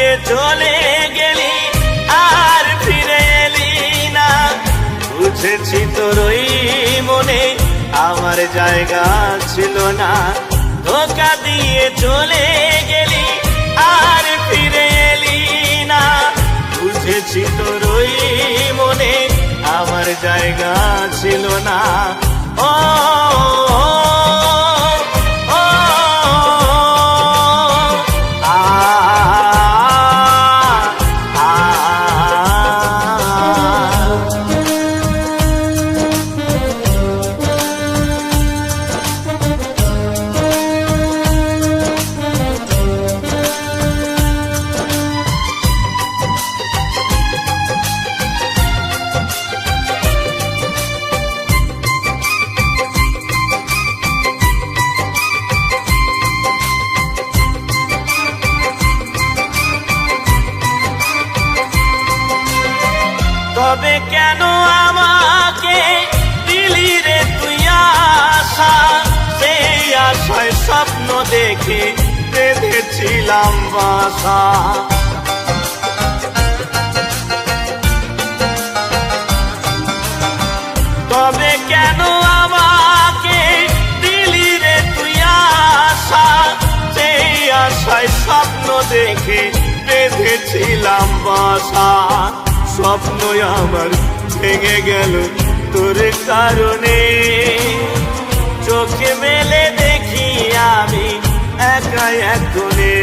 দিয়ে চলে গেলি আর ফিরে এলি না। বুঝেছি তোর ওই মনে আমার জায়গা ছিল না। ধোঁকা দিয়ে চলে গেলি আর ফিরে এলি না। বুঝেছি তোর ওই মনে আমার জায়গা ছিল না। ও তবে কেন আমাকে দিলি রে তুই আশা? সেই আশায় স্বপ্ন দেখে বেঁধেছিলাম বাসা। তবে কেন আমাকে দিলি রে তুই আশা? সেই আশায় স্বপ্ন দেখে বেঁধেছিলাম বাসা। স্বপ্ন আমার ভেঙে গেল তোর কারণে। চোখে মেলে দেখি আমি একা এক কোণে।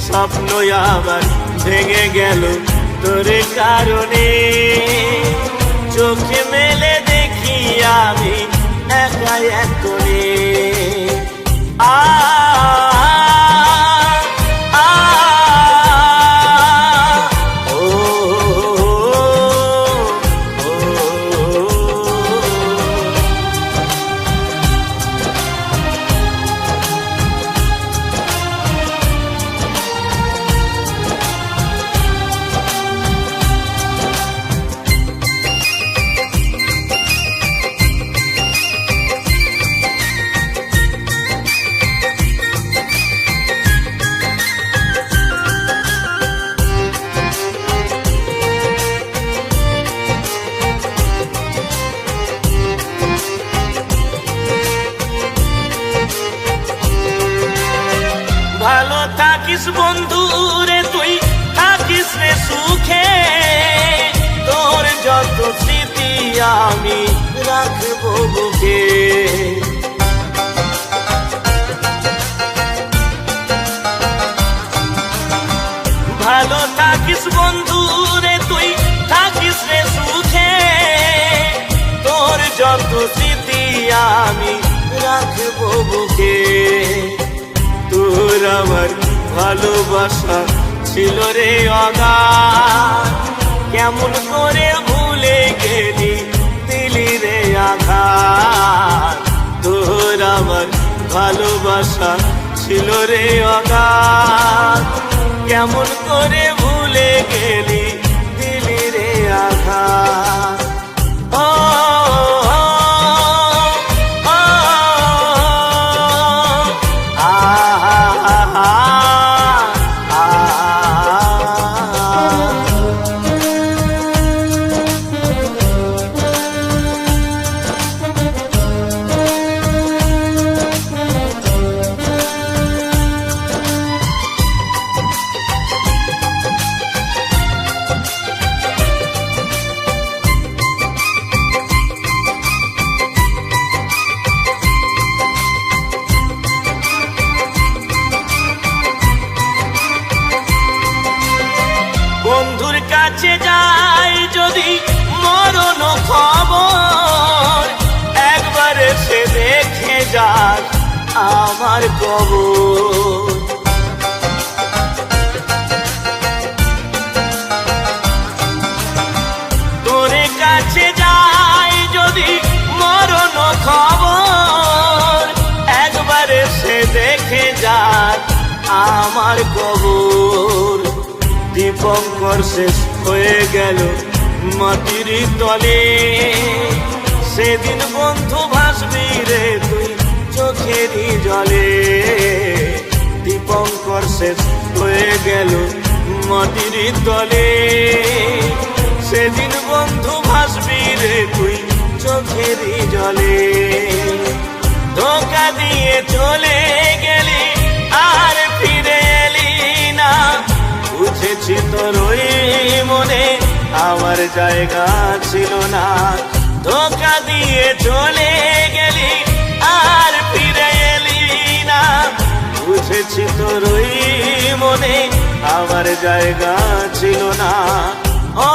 স্বপ্ন আমার ভেঙে গেল তোর কারণে। চোখে মেলে দেখি আমি একা এক কোণে। ভালো থাকিস বন্ধু রে তুই, থাকিস রে সুখে। তোর যত স্মৃতি আমি রাখবো বুকে। ভালো থাকিস বন্ধু রে তুই, থাকিস রে সুখে। তোর যত স্মৃতি আমি রাখবো বুকে। তোর আমার ভালোবাসা ছিল রে অগাধ। কেমন করে ভুলে গেলি দিলি রে আঘাত। তোর আমার ভালোবাসা ছিল রে অগাধ। কেমন করে ভুলে গেলি দিলি রে আঘাত। বন্ধুর কাছে যাই যদি মরণ খবর, একবার সে দেখে যাক আমার কবর। তোর কাছে যাই যদি মরণ খবর, একবার সে দেখে যাক আমার কবর। দীপঙ্কর শেষ হয়ে গেল মাটির তলে। সেদিন বন্ধু ভাসবি রে তুই চোখেরই জলে। দীপঙ্কর শেষ হয়ে গেল মাটির তলে। সেদিন বন্ধু ভাসবি রে তুই চোখেরই জলে। ধোঁকা দিয়ে চলে গেলি আর ফিরে এলি না, বুঝেছি তোর ওই মনে আমার জায়গা ছিল না। ধোঁকা দিয়ে চলে গেলি আর ফিরে এলি না, বুঝেছি তোর ওই মনে আমার জায়গা ছিল না। ও